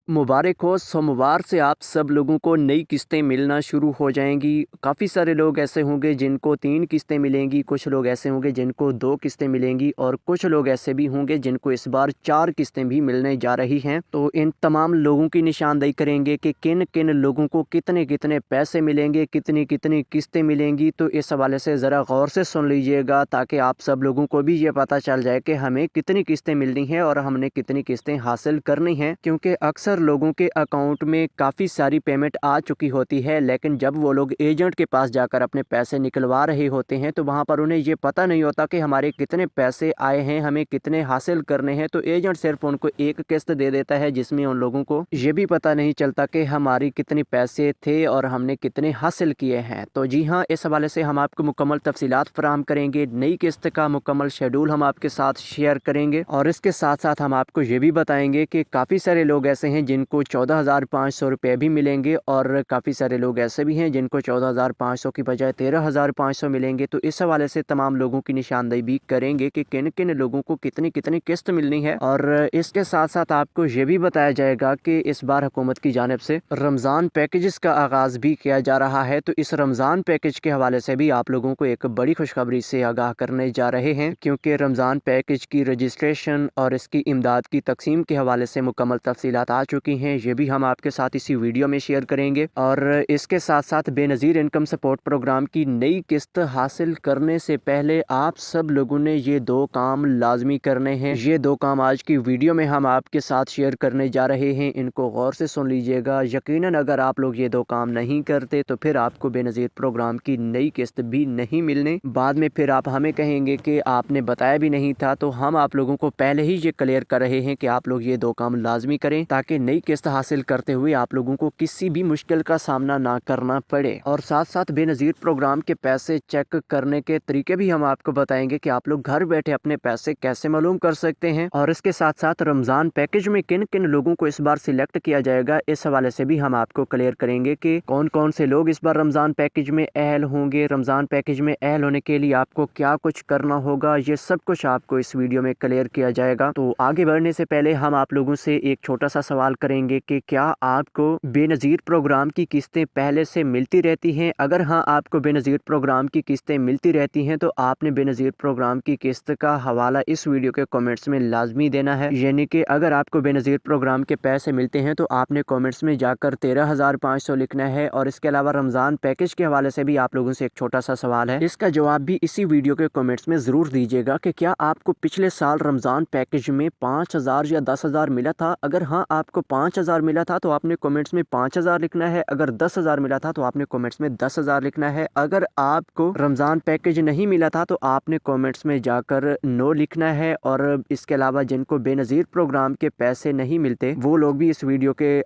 मुबारक हो। सोमवार से आप सब लोगों को नई किस्तें मिलना शुरू हो जाएंगी। काफ़ी सारे लोग ऐसे होंगे जिनको 3 किस्तें मिलेंगी, कुछ लोग ऐसे होंगे जिनको 2 किस्तें मिलेंगी और कुछ लोग ऐसे भी होंगे जिनको इस बार 4 किस्तें भी मिलने जा रही हैं। तो इन तमाम लोगों की निशानदेही करेंगे कि किन किन लोगों को कितने कितने पैसे मिलेंगे, कितनी कितनी किस्तें मिलेंगी। तो इस हवाले से ज़रा गौर से सुन लीजिएगा ताकि आप सब लोगों को भी ये पता चल जाए कि हमें कितनी किस्तें मिलनी हैं और हमने कितनी किस्तें हासिल करनी हैं। क्योंकि अक्सर लोगों के अकाउंट में काफ़ी सारी पेमेंट आ चुकी होती है, लेकिन जब वो लोग एजेंट के पास जाकर अपने पैसे निकलवा रहे होते हैं तो वहाँ पर उन्हें ये पता नहीं होता कि हमारे कितने पैसे आए हैं, हमें कितने हासिल करने हैं। तो एजेंट सिर्फ उनको एक किस्त दे देता है जिसमें उन लोगों को ये भी पता नहीं चलता कि हमारी कितने पैसे थे और हमने कितने हासिल किए हैं। तो जी हाँ, इस हवाले से हम आपको मुकम्मल तफसीलात फराहम करेंगे। नई किस्त का मुकम्मल शेड्यूल हम आपके साथ शेयर करेंगे और इसके साथ साथ हम आपको ये भी बताएंगे कि काफ़ी सारे लोग ऐसे हैं जिनको 14,500 रुपये भी मिलेंगे और काफ़ी सारे लोग ऐसे भी हैं जिनको 14,500 की बजाय 13,500 मिलेंगे। तो इस हवाले से तमाम लोगों की निशानदेही भी करेंगे कि किन किन लोगों को कितनी कितनी किस्त मिलनी है। और इसके साथ साथ आपको ये भी बताया जाएगा कि इस बार हुकूमत की जानिब से रमज़ान पैकेजेस का आगाज़ भी किया जा रहा है। तो इस रमज़ान पैकेज के हवाले से भी आप लोगों को एक बड़ी खुशखबरी से आगाह करने जा रहे हैं, क्योंकि रमज़ान पैकेज की रजिस्ट्रेशन और इसकी इमदाद की तकसीम के हवाले से मुकम्मल तफसीलात आ चुकी हैं। ये भी हम आपके साथ इसी वीडियो में शेयर करेंगे। और इसके साथ साथ बेनज़ीर इनकम सपोर्ट प्रोग्राम की नई किस्त हासिल करने से पहले आप सब लोगों ने ये 2 काम लाजमी करने हैं। ये 2 काम आज की वीडियो में हम आपके साथ शेयर करने जा रहे हैं, इनको गौर से सुन लीजिएगा। यकीनन अगर आप लोग ये 2 काम नहीं करते तो फिर आपको बेनज़ीर प्रोग्राम की नई किस्त भी नहीं मिलने, बाद में फिर आप हमें कहेंगे कि आपने बताया भी नहीं था। तो हम आप लोगों को पहले ही ये क्लियर कर रहे हैं कि आप लोग ये 2 काम लाजमी करें ताकि नई किस्त हासिल करते हुए आप लोगों को किसी भी मुश्किल का सामना ना करना पड़े। और साथ साथ बेनज़ीर प्रोग्राम के पैसे चेक करने के तरीके भी हम आपको बताएंगे कि आप लोग घर बैठे अपने पैसे कैसे मालूम कर सकते हैं। और इसके साथ साथ रमज़ान पैकेज में किन किन लोगों को इस बार सिलेक्ट किया जाएगा, इस हवाले से भी हम आपको क्लियर करेंगे कि कौन कौन से लोग इस बार रमज़ान पैकेज में अहल होंगे। रमज़ान पैकेज में अहल होने के लिए आपको क्या कुछ करना होगा, ये सब कुछ आपको इस वीडियो में क्लियर किया जाएगा। तो आगे बढ़ने से पहले हम आप लोगों से एक छोटा सा सवाल करेंगे कि क्या आपको बेनज़ीर प्रोग्राम की किस्तें पहले से मिलती रहती हैं? अगर हाँ, आपको बेनज़ीर प्रोग्राम की किस्तें मिलती रहती हैं तो आपने बेनज़ीर प्रोग्राम की किस्त का हवाला इस वीडियो के कमेंट्स में लाजमी देना है। यानी कि अगर आपको बेनज़ीर प्रोग्राम के पैसे मिलते हैं तो आपने कमेंट्स में जाकर 13,500 लिखना है। और इसके अलावा रमज़ान पैकेज के हवाले से भी आप लोगों से एक छोटा सा सवाल है, इसका जवाब भी इसी वीडियो के कमेंट्स में ज़रूर दीजिएगा कि क्या आपको पिछले साल रमज़ान पैकेज में 5,000 या 10,000 मिला था। अगर हाँ, आपको 5,000 मिला था तो आपने कमेंट्स में 5,000 लिखना है। अगर 10,000 मिला था तो आपने कमेंट्स में 10,000 लिखना है। अगर आपको रमज़ान पैकेज नहीं मिला था तो आपने कमेंट्स में जाकर नो लिखना है। और इसके अलावा जिनको बेनज़ीर प्रोग्राम के पैसे नहीं मिलते वो लोग भी इस वीडियो के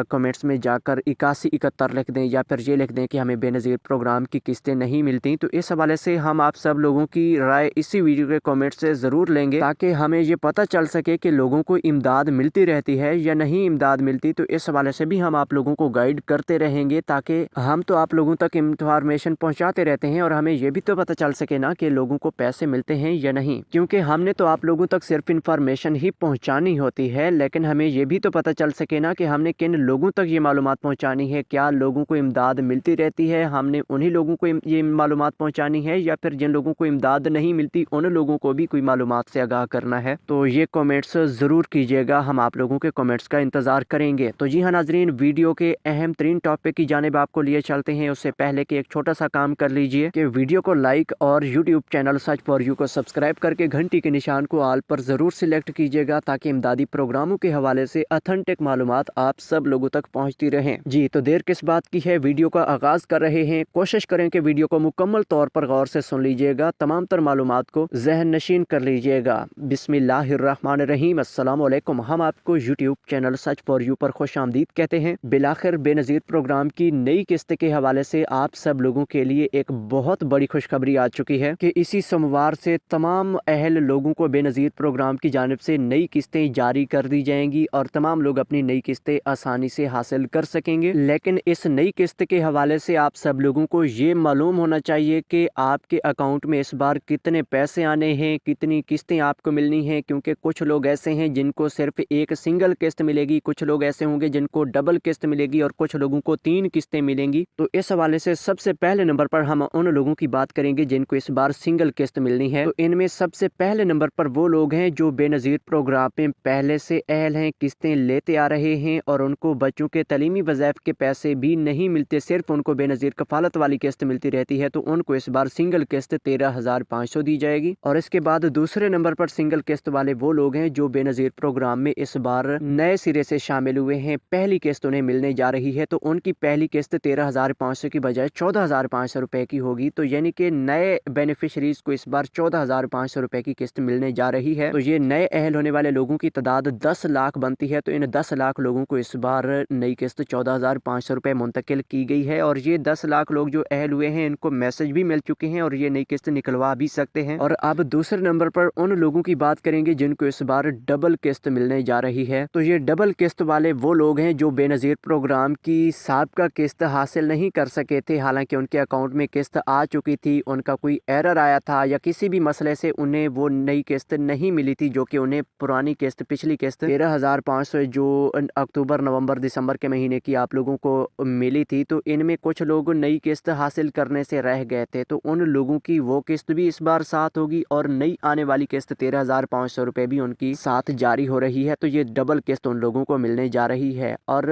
कमेंट्स में जाकर 8171 लिख दें या फिर ये लिख दें कि हमें बेनज़ीर प्रोग्राम की किस्तें नहीं मिलती। तो इस हवाले से हम आप सब लोगों की राय इसी वीडियो के कमेंट से ज़रूर लेंगे ताकि हमें ये पता चल सके कि लोगों को इमदाद मिलती रहती है या नहीं इमदाद मिलती। तो इस हवाले से भी हम आप लोगों को गाइड करते रहेंगे ताकि हम तो आप लोगों तक इंफॉर्मेशन पहुंचाते रहते हैं और हमें ये भी तो पता चल सके ना कि लोगों को पैसे मिलते हैं या नहीं। क्योंकि हमने तो आप लोगों तक सिर्फ इंफॉर्मेशन ही पहुंचानी होती है, लेकिन हमें ये भी तो पता चल सके ना कि हमने किन लोगों तक ये मालूमात पहुंचानी है। क्या लोगों को इमदाद मिलती रहती है, हमने उन्हीं लोगों को ये मालूमात पहुंचानी है, या फिर जिन लोगों को इमदाद नहीं मिलती उन लोगों को भी कोई मालूमात से आगाह करना है। तो ये कमेंट्स ज़रूर कीजिएगा, हम आप लोगों के कमेंट्स का इंतज़ार करेंगे। तो जी हाँ नाजरीन, वीडियो के अहम तरीन टॉपिक की जानिब आपको लिए चलते हैं। उससे पहले कि एक छोटा सा काम कर लीजिए कि वीडियो को लाइक और YouTube channel search for you को सब्सक्राइब करके घंटी के निशान को ऑल पर ज़रूर सिलेक्ट कीजिएगा ताकि इमदादी प्रोग्रामों के हवाले से ऑथेंटिक मालूमात आप सब लोगों तक पहुँचती रहें। जी तो देर किस बात की है, वीडियो का आगाज़ कर रहे हैं। कोशिश करें कि वीडियो को मुकम्मल तौर पर गौर से सुन लीजिएगा, तमाम तर मालूमात को ज़हन नशीन कर लीजिएगा। बिस्मिल्लाहिर्रहमानिर्रहीम, अस्सलाम वालेकुम। हम आपको YouTube channel search for you पर खुश आमदीद कहते हैं। बिलाखिर बेनज़ीर प्रोग्राम की नई किस्त के हवाले से आप सब लोगों के लिए एक बहुत बड़ी खुशखबरी आ चुकी है कि इसी सोमवार से तमाम अहल लोगों को बेनज़ीर प्रोग्राम की जानिब से नई किस्तें जारी कर दी जाएंगी और तमाम लोग अपनी नई किस्तें आसानी से हासिल कर सकेंगे। लेकिन इस नई किस्त के हवाले से आप सब लोगों को ये मालूम होना चाहिए कि आपके अकाउंट में इस बार कितने पैसे आने हैं, कितनी किस्तें आपको मिलनी हैं। क्योंकि कुछ लोग ऐसे हैं जिनको सिर्फ एक सिंगल किस्त मिलेगी मिलेगी, कुछ लोग ऐसे होंगे जिनको डबल किस्त मिलेगी और कुछ लोगों को 3 किस्तें मिलेंगी। तो इस हवाले से सबसे पहले नंबर पर हम उन लोगों की बात करेंगे जिनको इस बार सिंगल किस्त मिलनी है। तो इनमें सबसे पहले नंबर पर वो लोग हैं जो बेनज़ीर प्रोग्राम में पहले से अहल हैं, किस्तें लेते आ रहे हैं और उनको बच्चों के तलीमी वज़ाइफ के पैसे भी नहीं मिलते, सिर्फ उनको बेनज़ीर कफ़ालत वाली किस्त मिलती रहती है। तो उनको इस बार सिंगल किस्त 13,500 दी जाएगी। और इसके बाद दूसरे नंबर पर सिंगल किस्त वाले वो लोग हैं जो बेनज़ीर प्रोग्राम में इस बार नए सिरे से शामिल हुए हैं, पहली किस्त उन्हें मिलने जा रही है। तो उनकी पहली किस्त 13,500 की बजाय 14,500 रुपए की होगी। तो यानी कि नए बेनिफिशरीज को इस बार 14,500 रुपए की किस्त मिलने जा रही है। तो ये नए अहल होने वाले लोगों की तादाद 10 लाख बनती है। तो इन 10 लाख लोगों को इस बार नई किस्त 14,500 रुपए मुंतकिल की गई है। और ये 10 लाख लोग जो अहल हुए हैं इनको मैसेज भी मिल चुके हैं और ये नई किस्त निकलवा भी सकते हैं। और अब दूसरे नंबर पर उन लोगों की बात करेंगे जिनको इस बार डबल किस्त मिलने जा रही है। तो ये डबल किस्त वाले वो लोग हैं जो बेनज़ीर प्रोग्राम की साबिका किस्त हासिल नहीं कर सके थे, हालांकि उनके अकाउंट में किस्त आ चुकी थी, उनका कोई एरर आया था या किसी भी मसले से उन्हें वो नई किस्त नहीं मिली थी, जो कि उन्हें पुरानी किस्त, पिछली किस्त 13,500 जो अक्टूबर नवंबर दिसंबर के महीने की आप लोगों को मिली थी। तो इनमें कुछ लोग नई किस्त हासिल करने से रह गए थे, तो उन लोगों की वो किस्त भी इस बार साथ होगी और नई आने वाली किस्त 13,500 रुपए भी उनकी साथ जारी हो रही है। तो ये डबल किस्त उन लोगों को मिलने जा रही है। और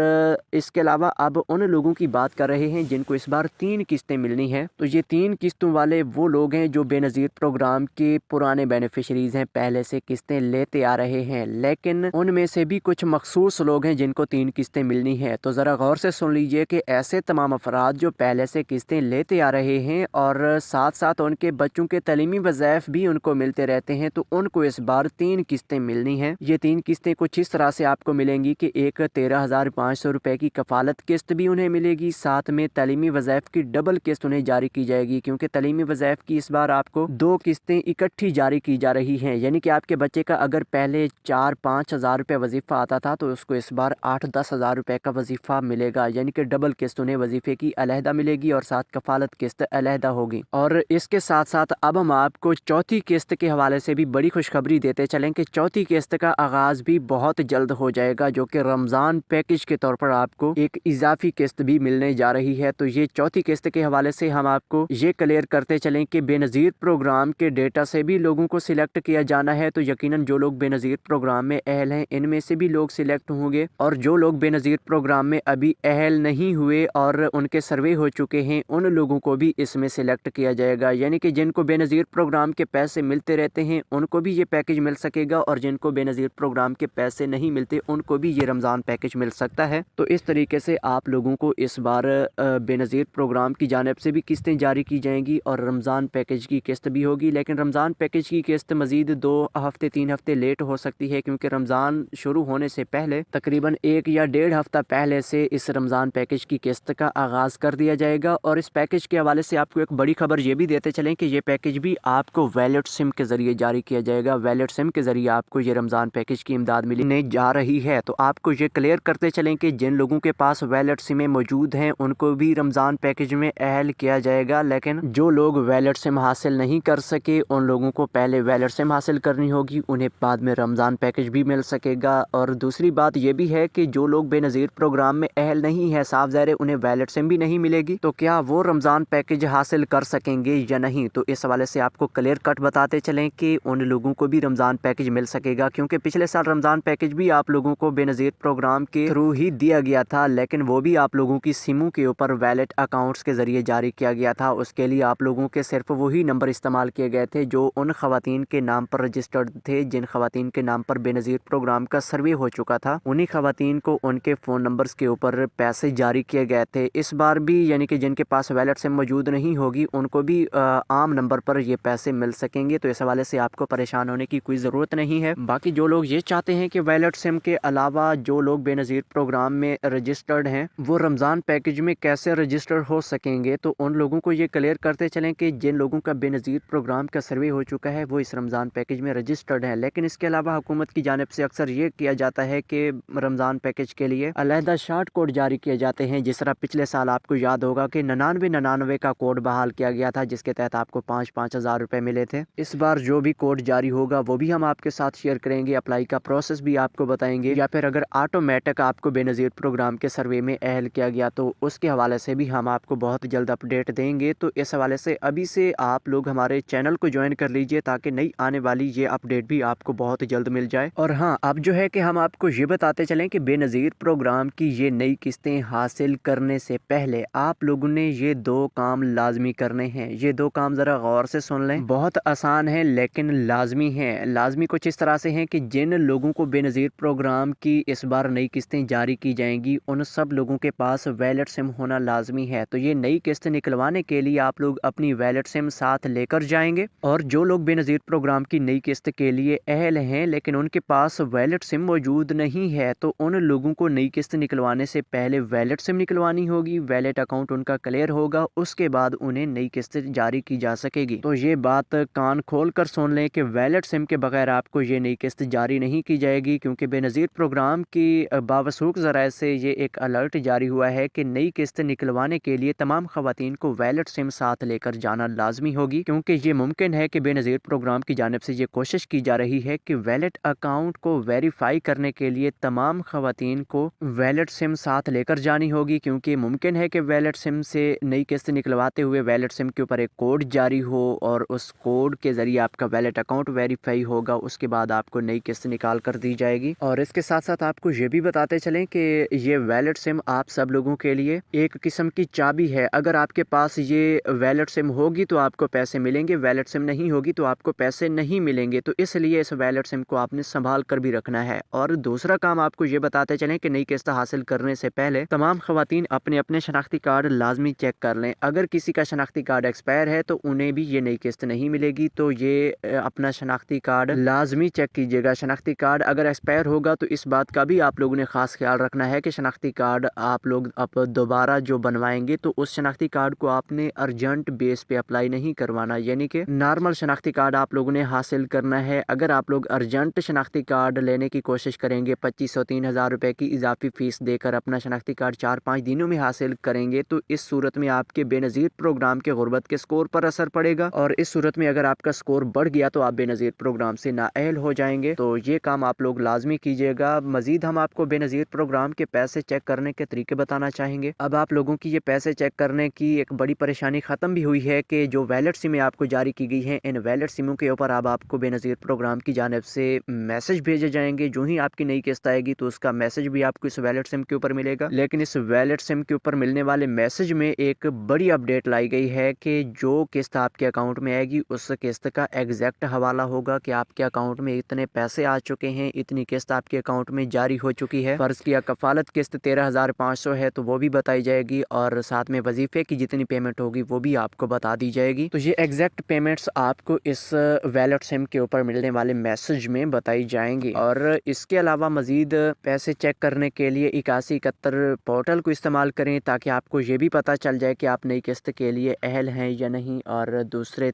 इसके अलावा अब उन लोगों की बात कर रहे हैं जिनको इस बार 3 किस्तें मिलनी है। तो ये 3 किस्तों वाले वो लोग हैं जो बेनज़ीर प्रोग्राम के पुराने बेनिफिशरीज हैं, पहले से किस्तें लेते आ रहे हैं, लेकिन उनमें से भी कुछ मखसूस लोग हैं जिनको 3 किस्तें मिलनी है। तो ज़रा गौर से सुन लीजिए कि ऐसे तमाम अफराद जो पहले से किस्तें लेते आ रहे हैं और साथ साथ उनके बच्चों के तलीमी वज़ाइफ भी उनको मिलते रहते हैं, तो उनको इस बार 3 किस्तें मिलनी है। ये 3 किस्तें कुछ इस तरह से आपको मिलेंगी कि एक 13,500 रुपए की कफालत किस्त भी उन्हें मिलेगी, साथ में तलीमी वज़ाइफ की डबल किस्त उन्हें जारी की जाएगी, क्योंकि तलीमी वज़ाइफ की इस बार आपको 2 किस्तें इकट्ठी जारी की जा रही हैं। यानी कि आपके बच्चे का अगर पहले 4-5 हज़ार रुपये वजीफ़ा आता था तो उसको इस बार 8-10 हज़ार रुपये का वजीफ़ा मिलेगा, यानी कि डबल किस्त उन्हें वजीफ़े की अलहदा मिलेगी और साथ कफालत किस्त अलहदा होगी। और इसके साथ साथ अब हम आपको चौथी किस्त के हवाले से भी बड़ी खुशखबरी देते चलें कि चौथी किस्त का आगाज़ भी बहुत जल्द हो जाएगा, जो कि रमज़ान पैकेज के तौर पर आपको एक इजाफी किस्त भी मिलने जा रही है। तो ये चौथी किस्त के हवाले से हम आपको ये क्लियर करते चलें कि बेनज़ीर प्रोग्राम के डेटा से भी लोगों को सिलेक्ट किया जाना है। तो यकीनन जो लोग बेनज़ीर प्रोग्राम में अहल हैं इनमें से भी लोग सिलेक्ट होंगे, और जो लोग बेनज़ीर प्रोग्राम में अभी अहल नहीं हुए और उनके सर्वे हो चुके हैं उन लोगों को भी इसमें सिलेक्ट किया जाएगा। यानी कि जिनको बेनज़ीर प्रोग्राम के पैसे मिलते रहते हैं उनको भी ये पैकेज मिल सकेगा, और जिनको बेनज़ीर प्रोग्राम के पैसे नहीं मिलते उनको भी ये रमज़ान पैकेज मिल सकता है। तो इस तरीके से आप लोगों को इस बार बेनज़ीर प्रोग्राम की जानिब से भी किस्तें जारी की जाएंगी और रमज़ान पैकेज की किस्त भी होगी। लेकिन रमज़ान पैकेज की किस्त मज़ीद 2 हफ्ते 3 हफ्ते लेट हो सकती है, क्योंकि रमज़ान शुरू होने से पहले तकरीबन 1 या 1.5 हफ्ता पहले से इस रमज़ान पैकेज की किस्त का आगाज़ कर दिया जाएगा। और इस पैकेज के हवाले से आपको एक बड़ी खबर ये भी देते चलें कि ये पैकेज भी आपको वैलेट सिम के ज़रिए जारी किया जाएगा। वैलेट सिम के ज़रिए आपको ये रमज़ान पैकेज की इमदाद मिलने जा रही है। तो आपको ये क्लियर करते चलें कि जिन लोगों के पास वैलेट सिमें मौजूद हैं उनको भी रमज़ान पैकेज में अहल किया जाएगा, लेकिन जो लोग वैलेट सिम हासिल नहीं कर सके उन लोगों को पहले वैलेट सिम हासिल करनी होगी, उन्हें बाद में रमज़ान पैकेज भी मिल सकेगा। और दूसरी बात यह भी है कि जो लोग बेनज़ीर प्रोग्राम में अहल नहीं है, साफ ज़ाहिर उन्हें वैलेट सिम भी नहीं मिलेगी, तो क्या वो रमज़ान पैकेज हासिल कर सकेंगे या नहीं। तो इस हवाले से आपको क्लियर कट बताते चलें कि उन लोगों को भी रमज़ान पैकेज मिल सकेगा, क्योंकि पिछले साल रमज़ान पैकेज भी आप लोगों को बेनज़ीर प्रोग्राम के थ्रू ही दिया गया था, लेकिन वो भी आप लोगों की सिमों के ऊपर वैलेट अकाउंट्स के ज़रिए जारी किया गया था। उसके लिए आप लोगों के सिर्फ वही नंबर इस्तेमाल किए गए थे जो उन ख़वातीन के नाम पर रजिस्टर्ड थे, जिन ख़वातीन के नाम पर बेनज़ीर प्रोग्राम का सर्वे हो चुका था। उन्हीं ख़वातीन को उनके फ़ोन नंबर्स के ऊपर पैसे जारी किए गए थे। इस बार भी यानी कि जिनके पास वैलेट सिम मौजूद नहीं होगी उनको भी आम नंबर पर ये पैसे मिल सकेंगे। तो इस हवाले से आपको परेशान होने की कोई ज़रूरत नहीं है। बाकी जो लोग ये चाहते हैं कि वैलेट सिम के अलावा जो लोग बेनज़ीर प्रोग्राम में रजिस्टर्ड हैं वो रमज़ान पैकेज में कैसे रजिस्टर हो सकेंगे, तो उन लोगों को ये क्लियर करते चलें कि जिन लोगों का बेनज़ीर प्रोग्राम का सर्वे हो चुका है वो इस रमज़ान पैकेज में रजिस्टर्ड है। लेकिन इसके अलावा हुकूमत की जानिब से अक्सर ये किया जाता है कि रमज़ान पैकेज के लिए अलहदा शार्ट कोड जारी किए जाते हैं। जिस तरह पिछले साल आपको याद होगा कि 9999 का कोड बहाल किया गया था, जिसके तहत आपको 5-5 हज़ार रुपये मिले थे। इस बार जो भी कोड जारी होगा वो भी हम आपके साथ शेयर करेंगे, अप्लाई का प्रोसेस भी आपको बताएंगे। फिर अगर ऑटोमेटिक आपको बेनज़ीर प्रोग्राम के सर्वे में अहल किया गया तो उसके हवाले से भी हम आपको बहुत जल्द अपडेट देंगे। तो इस हवाले से अभी से आप लोग हमारे चैनल को ज्वाइन कर लीजिए ताकि नई आने वाली ये अपडेट भी आपको बहुत जल्द मिल जाए। और हाँ, अब जो है कि हम आपको ये बताते चलें कि बेनज़ीर प्रोग्राम की ये नई किस्तें हासिल करने से पहले आप लोगों ने ये 2 काम लाजमी करने हैं। ये 2 काम ज़रा गौर से सुन लें, बहुत आसान है लेकिन लाजमी है। लाजमी कुछ इस तरह से हैं कि जिन लोगों को बेनज़ीर प्रोग्राम की इस बार नई किस्तें जारी की जाएंगी उन सब लोगों के पास वैलिड सिम होना लाजमी है। तो ये नई किस्त निकलवाने के लिए आप लोग अपनी वैलिड सिम साथ लेकर जाएंगे। और जो लोग बेनज़ीर प्रोग्राम की नई किस्त के लिए अहल हैं लेकिन उनके पास वैलिड सिम मौजूद नहीं है तो उन लोगों को नई किस्त निकलवाने से पहले वैलिड सिम निकलवानी होगी। वैलिड अकाउंट उनका क्लियर होगा, उसके बाद उन्हें नई किस्त जारी की जा सकेगी। तो ये बात कान खोल कर सुन लें कि वैलिड सिम के बगैर आपको ये नई किस्त जारी नहीं की जाएगी, क्योंकि बेनज़ीर प्रोग्राम की बावसूख ज़राए से ये एक अलर्ट जारी हुआ है कि नई किस्त निकलवाने के लिए तमाम ख़वातीन को वैलिड सिम साथ लेकर जाना लाजमी होगी। क्योंकि ये मुमकिन है कि बेनज़ीर प्रोग्राम की जानिब से ये कोशिश की जा रही है कि वैलिड अकाउंट को वेरीफाई करने के लिए तमाम ख़वातीन को वैलिड सिम साथ लेकर जानी होगी, क्योंकि मुमकिन है कि वैलिड सिम से नई किस्त निकलवाते हुए वैलिड सिम के ऊपर एक कोड जारी हो और उस कोड के ज़रिए आपका वैलिड अकाउंट वेरीफाई होगा, उसके बाद आपको नई किस्त निकाल कर दी जाएगी। और इसके साथ साथ आपको ये भी बताते चलें कि ये वैलिड सिम आप सब लोगों के लिए एक किस्म की चाबी है। अगर आपके पास ये वैलिड सिम होगी तो आपको पैसे मिलेंगे, वैलिड सिम नहीं होगी तो आपको पैसे नहीं मिलेंगे। तो इसलिए इस वैलिड सिम को आपने संभाल कर भी रखना है। और दूसरा काम आपको ये बताते चलें कि नई किस्त हासिल करने से पहले तमाम ख़वातीन अपने अपने शनाख्ती कार्ड लाजमी चेक कर लें। अगर किसी का शनाख्ती कार्ड एक्सपायर है तो उन्हें भी ये नई किस्त नहीं मिलेगी। तो ये अपना शनाख्ती कार्ड लाजमी चेक कीजिएगा। शनाख्ती कार्ड अगर एक्सपायर होगा तो इस बात का भी आप लोगों ने खास ख्याल रखना है कि शनाख्ती कार्ड आप लोग अब दोबारा जो बनवाएंगे तो उस शनाख्ती कार्ड को आपने अर्जेंट बेस पे अप्लाई नहीं करवाना, यानी कि नॉर्मल शनाख्ती कार्ड आप लोगों ने हासिल करना है। अगर आप लोग अर्जेंट शनाख्ती कार्ड लेने की कोशिश करेंगे 2500-3000 रुपए की इजाफी फीस देकर अपना शनाख्ती कार्ड 4-5 दिनों में हासिल करेंगे तो इस सूरत में आपके बेनज़ीर प्रोग्राम के गुर्बत के स्कोर पर असर पड़ेगा। और इस सूरत में अगर आपका स्कोर बढ़ गया तो आप बेनज़ीर प्रोग्राम से नाअहल हो जाएंगे। तो ये काम आप लोग लाजमी कीजिएगा। मजीद हम आपको बेनज़ीर प्रोग्राम के पैसे चेक करने के तरीके बताना चाहेंगे। अब आप लोगों की ये पैसे चेक करने की एक बड़ी परेशानी ख़त्म भी हुई है कि जो वैलिड सिमें आपको जारी की गई हैं इन वैलिड सिमों के ऊपर अब आपको बेनज़ीर प्रोग्राम की जानिब से मैसेज भेजे जाएंगे। जो ही आपकी नई किस्त आएगी तो उसका मैसेज भी आपको इस वैलिड सिम के ऊपर मिलेगा। लेकिन इस वैलिड सिम के ऊपर मिलने वाले मैसेज में एक बड़ी अपडेट लाई गई है कि जो किस्त आपके अकाउंट में आएगी उस किस्त का एग्जैक्ट हवाला होगा कि आपके अकाउंट में इतने पैसे आ चुके हैं, इतनी किस्त आपके अकाउंट में जारी हो चुकी है। फर्ज किया कफालत किस्त 13,500 है तो वो भी बताई जाएगी और साथ में वजीफे की जितनी पेमेंट होगी वो भी आपको बता दी जाएगी। तो ये एग्जैक्ट पेमेंट्स आपको इस वैलिड सिम के ऊपर मिलने वाले मैसेज में बताई जाएंगी। और इसके अलावा मजीद पैसे चेक करने के लिए 8171 पोर्टल को इस्तेमाल करें ताकि आपको ये भी पता चल जाए कि आप नई किस्त के लिए अहल हैं या नहीं। और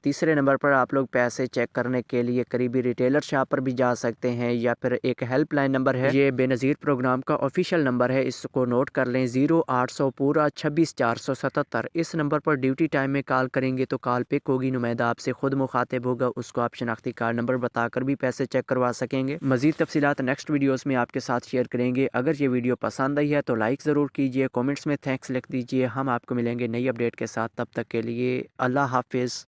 तीसरे नंबर पर आप लोग पैसे चेक करने के लिए करीबी रिटेलर शॉप पर भी जा सकते हैं या फिर एक हेल्पलाइन नंबर है, ये बेनज़ीर प्रोग्राम का ऑफिशियल नंबर है, इसको नोट कर लें 0800 पूरा 26477। इस नंबर पर ड्यूटी टाइम में कॉल करेंगे तो कॉल पिक होगी, नुमाइंदा आपसे खुद मुखातिब होगा, उसको आप शनाख्ती कार्ड नंबर बताकर भी पैसे चेक करवा सकेंगे। मजीद तफसीलात नेक्स्ट वीडियोस में आपके साथ शेयर करेंगे। अगर ये वीडियो पसंद आई है तो लाइक ज़रूर कीजिए, कमेंट्स में थैंक्स लिख दीजिए। हम आपको मिलेंगे नई अपडेट के साथ, तब तक के लिए अल्लाह हाफिज़।